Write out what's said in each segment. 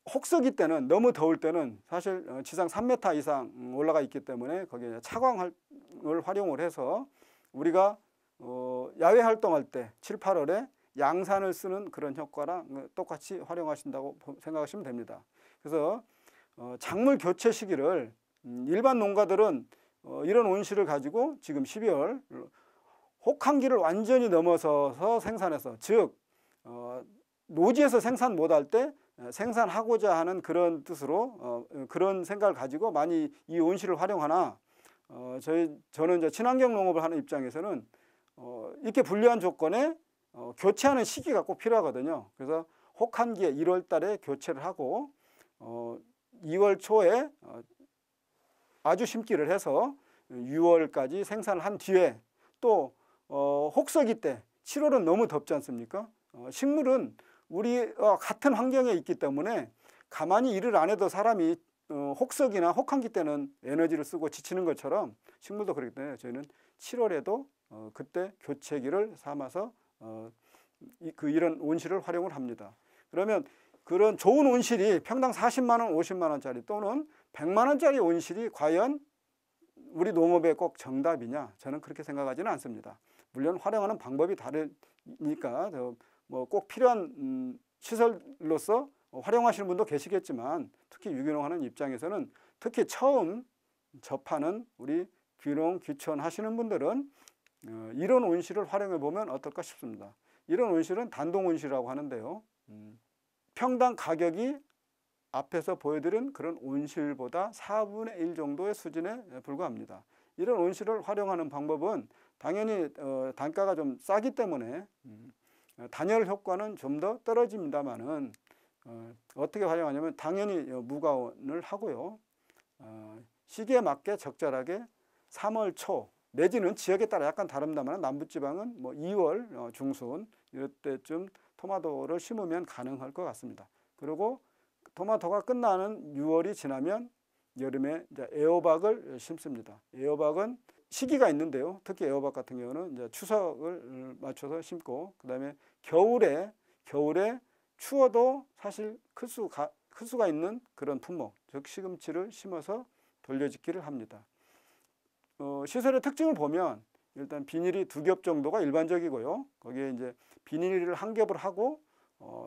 혹서기 때는 너무 더울 때는 사실 지상 3m 이상 올라가 있기 때문에 거기에 차광을 활용을 해서 우리가 야외 활동할 때 7, 8월에 양산을 쓰는 그런 효과랑 똑같이 활용하신다고 생각하시면 됩니다. 그래서 작물 교체 시기를 일반 농가들은 이런 온실을 가지고 지금 12월 혹한기를 완전히 넘어서서 생산해서, 즉 노지에서 생산 못할 때 생산하고자 하는 그런 뜻으로 그런 생각을 가지고 많이 이 온실을 활용하나, 저는 이제 친환경 농업을 하는 입장에서는 이렇게 불리한 조건에 교체하는 시기가 꼭 필요하거든요. 그래서 혹한기에 1월 달에 교체를 하고 2월 초에 아주 심기를 해서 6월까지 생산을 한 뒤에 또 혹서기 때 7월은 너무 덥지 않습니까? 식물은 우리와 같은 환경에 있기 때문에 가만히 일을 안 해도 사람이 혹서기나 혹한기 때는 에너지를 쓰고 지치는 것처럼 식물도 그렇기 때문에 저희는 7월에도 그때 교체기를 삼아서 이런 온실을 활용을 합니다. 그러면 그런 좋은 온실이 평당 40만 원, 50만 원짜리 또는 100만 원짜리 온실이 과연 우리 농업에 꼭 정답이냐? 저는 그렇게 생각하지는 않습니다. 물론 활용하는 방법이 다르니까 뭐 꼭 필요한 시설로서 활용하시는 분도 계시겠지만, 특히 유기농 하는 입장에서는, 특히 처음 접하는 우리 귀농 귀촌 하시는 분들은 이런 온실을 활용해 보면 어떨까 싶습니다. 이런 온실은 단동 온실이라고 하는데요, 평당 가격이 앞에서 보여드린 그런 온실보다 4분의 1 정도의 수준에 불과합니다. 이런 온실을 활용하는 방법은 당연히 단가가 좀 싸기 때문에 단열 효과는 좀 더 떨어집니다만은 어떻게 활용하냐면 당연히 무가온을 하고요. 시기에 맞게 적절하게 3월 초 내지는 지역에 따라 약간 다릅니다만 남부지방은 뭐 2월 중순 이럴 때쯤 토마토를 심으면 가능할 것 같습니다. 그리고 토마토가 끝나는 6월이 지나면 여름에 이제 애호박을 심습니다. 애호박은 시기가 있는데요. 특히 애호박 같은 경우는 이제 추석을 맞춰서 심고, 그다음에 겨울에 추워도 사실 클 수가 있는 그런 품목, 즉 시금치를 심어서 돌려짓기를 합니다. 시설의 특징을 보면 일단 비닐이 2겹 정도가 일반적이고요. 거기에 이제 비닐을 1겹을 하고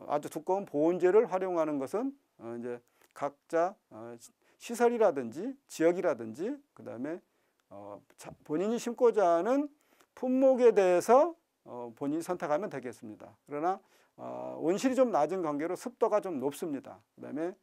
아주 두꺼운 보온재를 활용하는 것은 이제 각자 시설이라든지 지역이라든지 그다음에 본인이 심고자 하는 품목에 대해서 본인이 선택하면 되겠습니다. 그러나 온실이 좀 낮은 관계로 습도가 좀 높습니다. 그다음에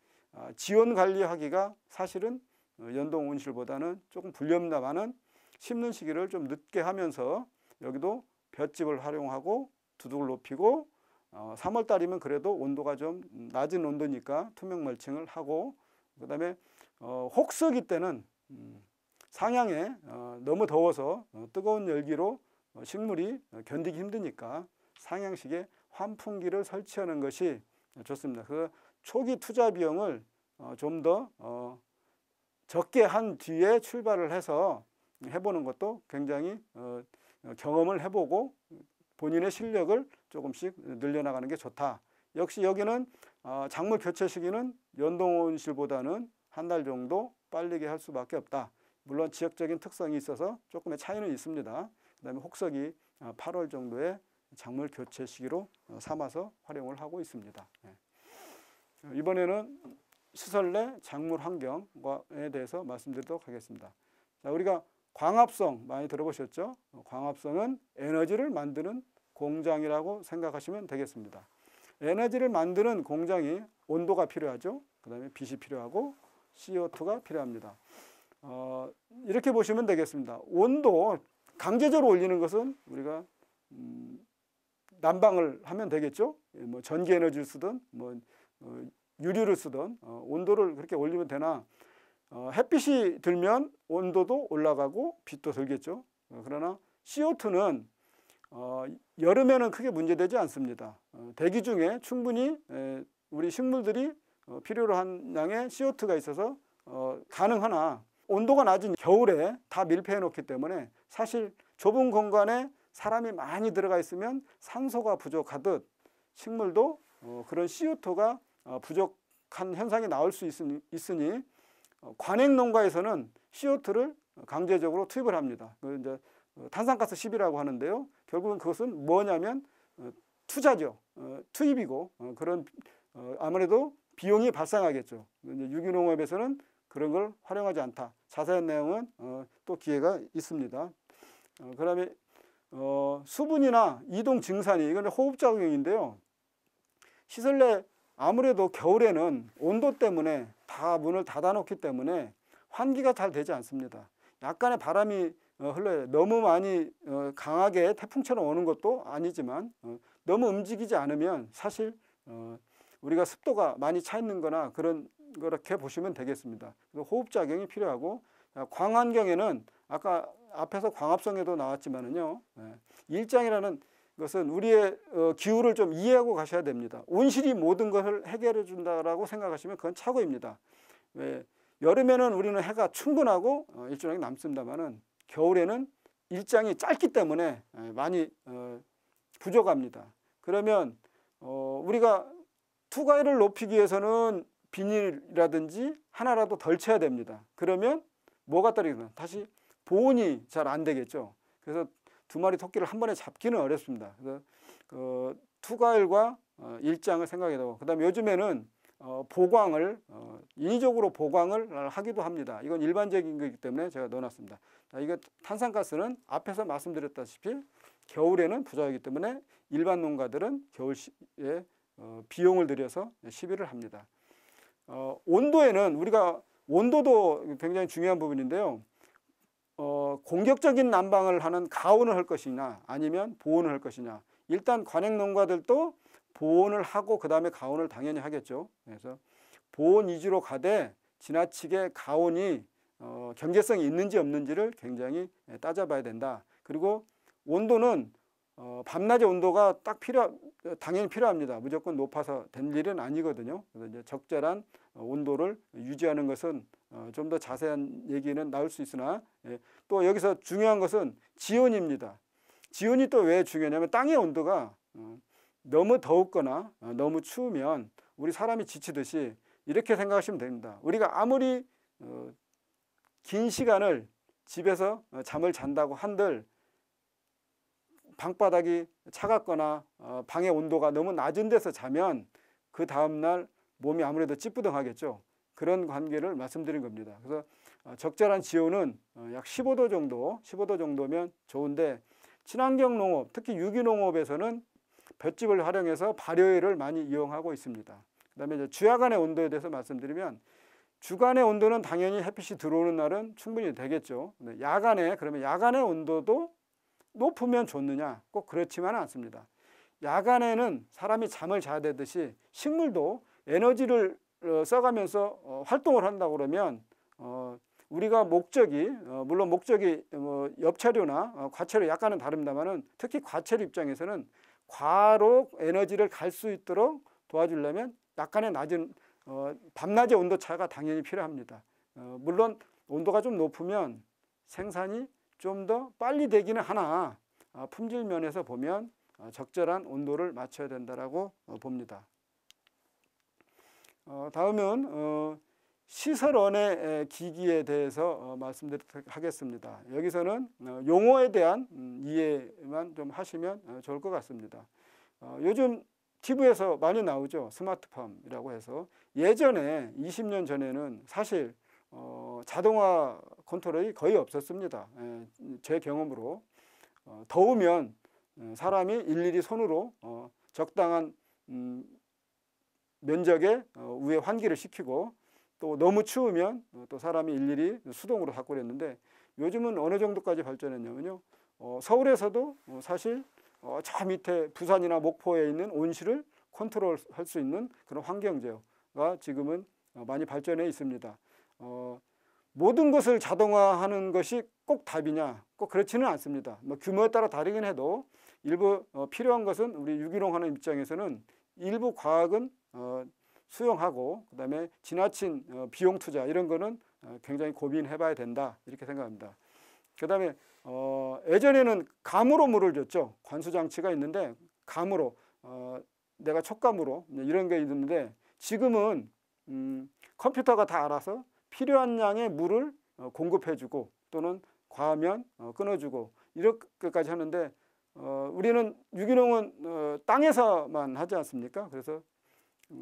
지온 관리하기가 사실은 연동 온실보다는 조금 불리합니다만은 심는 시기를 좀 늦게 하면서 여기도 볏짚을 활용하고 두둑을 높이고 3월 달이면 그래도 온도가 좀 낮은 온도니까 투명 멀칭을 하고, 그다음에 혹서기 때는 상향에 너무 더워서 뜨거운 열기로 식물이 견디기 힘드니까 상향식에 환풍기를 설치하는 것이 좋습니다. 그 초기 투자 비용을 좀 더 적게 한 뒤에 출발을 해서 해보는 것도 굉장히 경험을 해보고 본인의 실력을 조금씩 늘려나가는 게 좋다. 역시 여기는 작물 교체 시기는 연동온실보다는 한 달 정도 빠르게 할 수밖에 없다. 물론 지역적인 특성이 있어서 조금의 차이는 있습니다. 그 다음에 혹서기 8월 정도의 작물 교체 시기로 삼아서 활용을 하고 있습니다. 이번에는 시설 내 작물 환경에 대해서 말씀드리도록 하겠습니다. 자, 우리가 광합성 많이 들어보셨죠? 광합성은 에너지를 만드는 공장이라고 생각하시면 되겠습니다. 에너지를 만드는 공장이 온도가 필요하죠. 그 다음에 빛이 필요하고 CO2가 필요합니다. 이렇게 보시면 되겠습니다. 온도 강제적으로 올리는 것은 우리가 난방을 하면 되겠죠. 뭐 전기 에너지를 쓰든 뭐 유리를 쓰든 온도를 그렇게 올리면 되나, 햇빛이 들면 온도도 올라가고 빛도 들겠죠. 그러나 CO2는 여름에는 크게 문제되지 않습니다. 대기 중에 충분히 우리 식물들이 필요로 한 양의 CO2가 있어서 가능하나, 온도가 낮은 겨울에 다 밀폐해 놓기 때문에 사실 좁은 공간에 사람이 많이 들어가 있으면 산소가 부족하듯 식물도 그런 CO2가 현상이 나올 수 있으니 관행 농가에서는 CO2를 강제적으로 투입을 합니다. 이제 탄산가스 시비라고 하는데요. 결국은 그것은 뭐냐면 투자죠. 투입이고 그런 아무래도 비용이 발생하겠죠. 이제 유기농업에서는 그런 걸 활용하지 않다. 자세한 내용은 또 기회가 있습니다. 그다음에 수분이나 이동 증산이 이건 호흡작용인데요. 시설 내 아무래도 겨울에는 온도 때문에 다 문을 닫아놓기 때문에 환기가 잘 되지 않습니다. 약간의 바람이 흘러요. 너무 많이 강하게 태풍처럼 오는 것도 아니지만 너무 움직이지 않으면 사실 우리가 습도가 많이 차 있는 거나 그렇게 보시면 되겠습니다. 호흡작용이 필요하고 광환경에는 아까 앞에서 광합성에도 나왔지만은요. 일장이라는 것은 우리의 기후를 좀 이해하고 가셔야 됩니다. 온실이 모든 것을 해결해 준다라고 생각하시면 그건 착오입니다. 여름에는 우리는 해가 충분하고 일정하게 남습니다만은 겨울에는 일장이 짧기 때문에 많이 부족합니다. 그러면 우리가 투과율을 높이기 위해서는 비닐이라든지 하나라도 덜 쳐야 됩니다. 그러면 뭐가 떨어지나? 다시 보온이 잘 안 되겠죠. 그래서 두 마리 토끼를 한 번에 잡기는 어렵습니다. 그래서 투과율과 일장을 생각해 두고 그다음에 요즘에는 보광을 인위적으로 보광을 하기도 합니다. 이건 일반적인 거기 때문에 제가 넣어놨습니다. 이거 탄산가스는 앞에서 말씀드렸다시피 겨울에는 부족하기 때문에 일반 농가들은 겨울에 비용을 들여서 시비를 합니다. 온도에는 우리가 온도도 굉장히 중요한 부분인데요. 공격적인 난방을 하는 가온을 할 것이냐 아니면 보온을 할 것이냐. 일단 관행 농가들도 보온을 하고 그 다음에 가온을 당연히 하겠죠. 그래서 보온 위주로 가되 지나치게 가온이 경제성이 있는지 없는지를 굉장히 따져봐야 된다. 그리고 온도는 밤낮의 온도가 당연히 필요합니다. 무조건 높아서 된 일은 아니거든요. 그래서 이제 적절한 온도를 유지하는 것은 좀 더 자세한 얘기는 나올 수 있으나 또 여기서 중요한 것은 지온입니다. 지온이 또 왜 중요하냐면 땅의 온도가 너무 더웠거나 너무 추우면 우리 사람이 지치듯이 이렇게 생각하시면 됩니다. 우리가 아무리 긴 시간을 집에서 잠을 잔다고 한들 방바닥이 차갑거나 방의 온도가 너무 낮은 데서 자면 그 다음날 몸이 아무래도 찌뿌둥하겠죠. 그런 관계를 말씀드린 겁니다. 그래서 적절한 지온은 약 15도 정도면 좋은데 친환경 농업, 특히 유기농업에서는 볏짚을 활용해서 발효액을 많이 이용하고 있습니다. 그다음에 이제 주야간의 온도에 대해서 말씀드리면 주간의 온도는 당연히 햇빛이 들어오는 날은 충분히 되겠죠. 근데 그러면 야간의 온도도 높으면 좋느냐? 꼭 그렇지만은 않습니다. 야간에는 사람이 잠을 자야 되듯이 식물도 에너지를 써가면서 활동을 한다고 그러면 우리가 물론 목적이 엽차료나 과차료 약간은 다릅니다만은 특히 과차료 입장에서는 과로 에너지를 갈 수 있도록 도와주려면 약간의 낮은 밤낮의 온도 차가 당연히 필요합니다. 물론 온도가 좀 높으면 생산이 좀 더 빨리 되기는 하나 품질 면에서 보면 적절한 온도를 맞춰야 된다라고 봅니다. 다음은 시설원의 기기에 대해서 말씀드리도록 하겠습니다. 여기서는 용어에 대한 이해만 좀 하시면 좋을 것 같습니다. 요즘 TV에서 많이 나오죠. 스마트팜이라고 해서 예전에 20년 전에는 사실 자동화 컨트롤이 거의 없었습니다. 제 경험으로 더우면 사람이 일일이 손으로 적당한 면적에 위에 환기를 시키고 또 너무 추우면 또 사람이 일일이 수동으로 닦고 그랬는데 요즘은 어느 정도까지 발전했냐면요. 서울에서도 사실 저 밑에 부산이나 목포에 있는 온실을 컨트롤할 수 있는 그런 환경제가 지금은 많이 발전해 있습니다. 모든 것을 자동화하는 것이 꼭 답이냐? 꼭 그렇지는 않습니다. 규모에 따라 다르긴 해도 일부 필요한 것은 우리 유기농하는 입장에서는 일부 과학은 수용하고 그다음에 지나친 비용 투자 이런 거는 굉장히 고민해 봐야 된다 이렇게 생각합니다. 그다음에 예전에는 감으로 물을 줬죠. 관수 장치가 있는데 감으로 내가 촉감으로 이런 게 있는데 지금은 컴퓨터가 다 알아서 필요한 양의 물을 공급해주고 또는 과하면 끊어주고 이렇게까지 하는데 우리는 유기농은 땅에서만 하지 않습니까? 그래서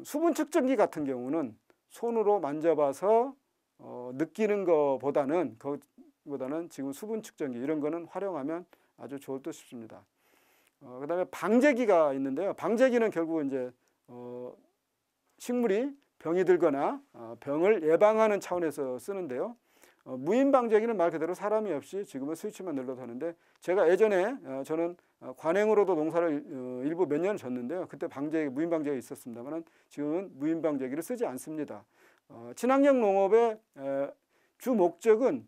수분 측정기 같은 경우는 손으로 만져봐서 느끼는 것보다는 지금 수분 측정기 이런 거는 활용하면 아주 좋을 듯 싶습니다. 그다음에 방제기가 있는데요. 방제기는 결국 이제 식물이 병이 들거나 병을 예방하는 차원에서 쓰는데요. 무인 방제기는 말 그대로 사람이 없이 지금은 스위치만 눌러도 하는데 제가 예전에 저는 관행으로도 농사를 일부 몇 년을 졌는데요. 그때 무인 방제기가 있었습니다만 지금은 무인 방제기를 쓰지 않습니다. 친환경 농업의 주 목적은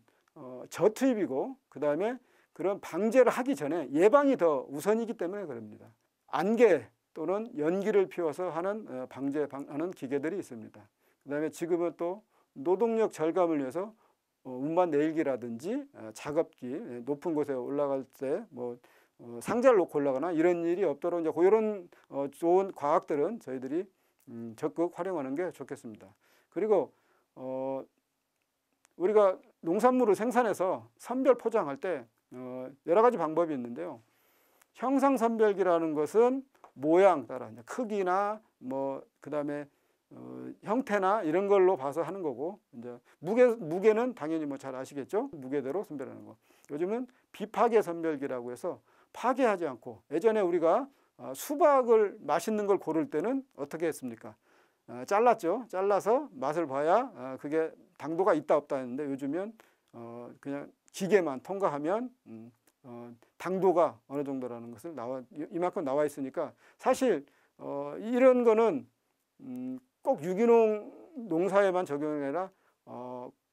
저투입이고 그다음에 그런 방제를 하기 전에 예방이 더 우선이기 때문에 그럽니다. 안개 또는 연기를 피워서 하는 방제하는 기계들이 있습니다. 그다음에 지금은 또 노동력 절감을 위해서 운반 내일기라든지 작업기 높은 곳에 올라갈 때 뭐 상자를 놓고 올라가나 이런 일이 없도록 이제 이런 좋은 과학들은 저희들이 적극 활용하는 게 좋겠습니다. 그리고 우리가 농산물을 생산해서 선별 포장할 때 여러 가지 방법이 있는데요. 형상 선별기라는 것은 모양 따라 크기나 뭐 그다음에 형태나 이런 걸로 봐서 하는 거고 이제 무게는 당연히 뭐 잘 아시겠죠? 무게대로 선별하는 거. 요즘은 비파괴 선별기라고 해서 파괴하지 않고 예전에 우리가 수박을 맛있는 걸 고를 때는 어떻게 했습니까? 잘랐죠. 잘라서 맛을 봐야 그게 당도가 있다 없다 했는데 요즘은 그냥 기계만 통과하면 당도가 어느 정도라는 것을 이만큼 나와 있으니까 사실 이런 거는 꼭 유기농 농사에만 적용이 아니라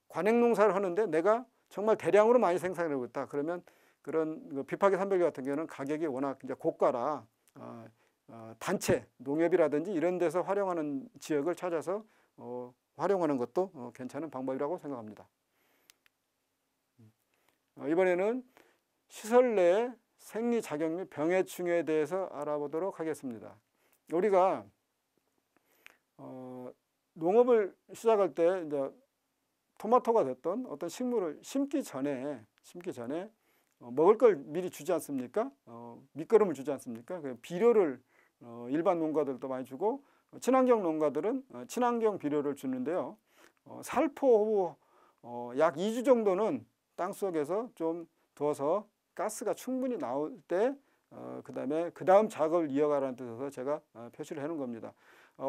관행 농사를 하는데 내가 정말 대량으로 많이 생산하고 있다. 그러면 그런 비파괴 선별기 같은 경우는 가격이 워낙 이제 고가라 단체 농협이라든지 이런 데서 활용하는 지역을 찾아서 활용하는 것도 괜찮은 방법이라고 생각합니다. 이번에는 시설 내 생리작용 및 병해충에 대해서 알아보도록 하겠습니다. 우리가 농업을 시작할 때 이제 토마토가 됐던 어떤 식물을 심기 전에 먹을 걸 미리 주지 않습니까? 밑거름을 주지 않습니까? 비료를 일반 농가들도 많이 주고 친환경 농가들은 친환경 비료를 주는데요. 살포 후 약 2주 정도는 땅속에서 좀 둬서 가스가 충분히 나올 때 그 다음 작업을 이어가라는 뜻에서 제가 표시를 해놓은 겁니다.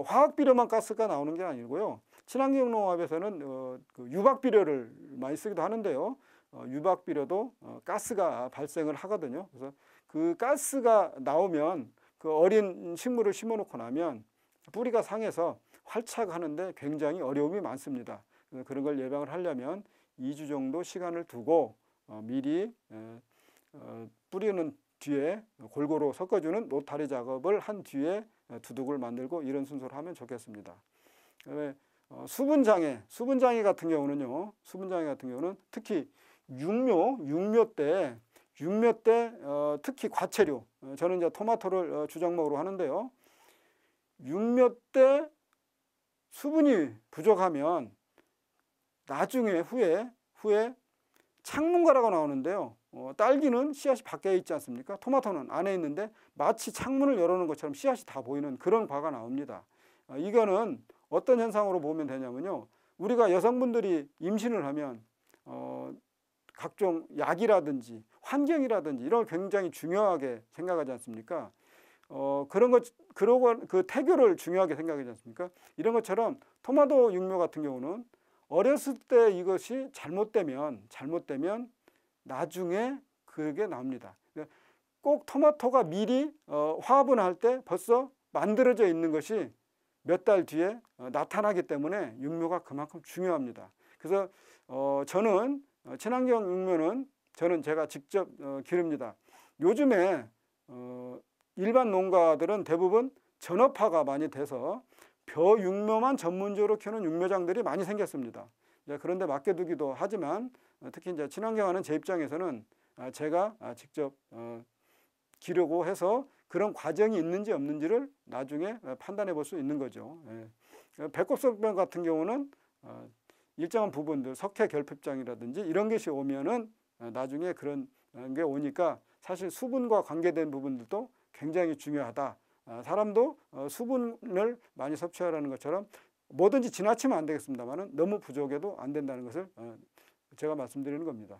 화학 비료만 가스가 나오는 게 아니고요. 친환경 농업에서는 그 유박 비료를 많이 쓰기도 하는데요. 유박 비료도 가스가 발생을 하거든요. 그래서 그 가스가 나오면 그 어린 식물을 심어놓고 나면 뿌리가 상해서 활착하는데 굉장히 어려움이 많습니다. 그런 걸 예방을 하려면 2주 정도 시간을 두고 미리 뿌리는 뒤에 골고루 섞어주는 노타리 작업을 한 뒤에 두둑을 만들고 이런 순서로 하면 좋겠습니다. 그다음에 수분장애 같은 경우는 특히 육묘 때 특히 과체류 저는 이제 토마토를 주종목으로 하는데요. 육묘 때 수분이 부족하면 나중에 후에 창문가라고 나오는데요. 딸기는 씨앗이 밖에 있지 않습니까? 토마토는 안에 있는데 마치 창문을 열어놓은 것처럼 씨앗이 다 보이는 그런 과가 나옵니다. 이거는 어떤 현상으로 보면 되냐면요. 우리가 여성분들이 임신을 하면 각종 약이라든지 환경이라든지 이런 걸 굉장히 중요하게 생각하지 않습니까? 그 태교를 중요하게 생각하지 않습니까? 이런 것처럼 토마토 육묘 같은 경우는 어렸을 때 이것이 잘못되면 나중에 그게 나옵니다. 꼭 토마토가 미리 화분을 할 때 벌써 만들어져 있는 것이 몇 달 뒤에 나타나기 때문에 육묘가 그만큼 중요합니다. 그래서 저는 친환경 육묘는 제가 직접 기릅니다. 요즘에 일반 농가들은 대부분 전업화가 많이 돼서 벼육묘만 전문적으로 키우는 육묘장들이 많이 생겼습니다. 그런데 맡겨두기도 하지만 특히 이제 친환경하는 제 입장에서는 제가 직접 기르고 해서 그런 과정이 있는지 없는지를 나중에 판단해 볼 수 있는 거죠. 배꼽소변 같은 경우는 일정한 부분들 석회 결핍장이라든지 이런 것이 오면은 나중에 그런 게 오니까 사실 수분과 관계된 부분들도 굉장히 중요하다. 사람도 수분을 많이 섭취하라는 것처럼 뭐든지 지나치면 안 되겠습니다만은 너무 부족해도 안 된다는 것을 제가 말씀드리는 겁니다.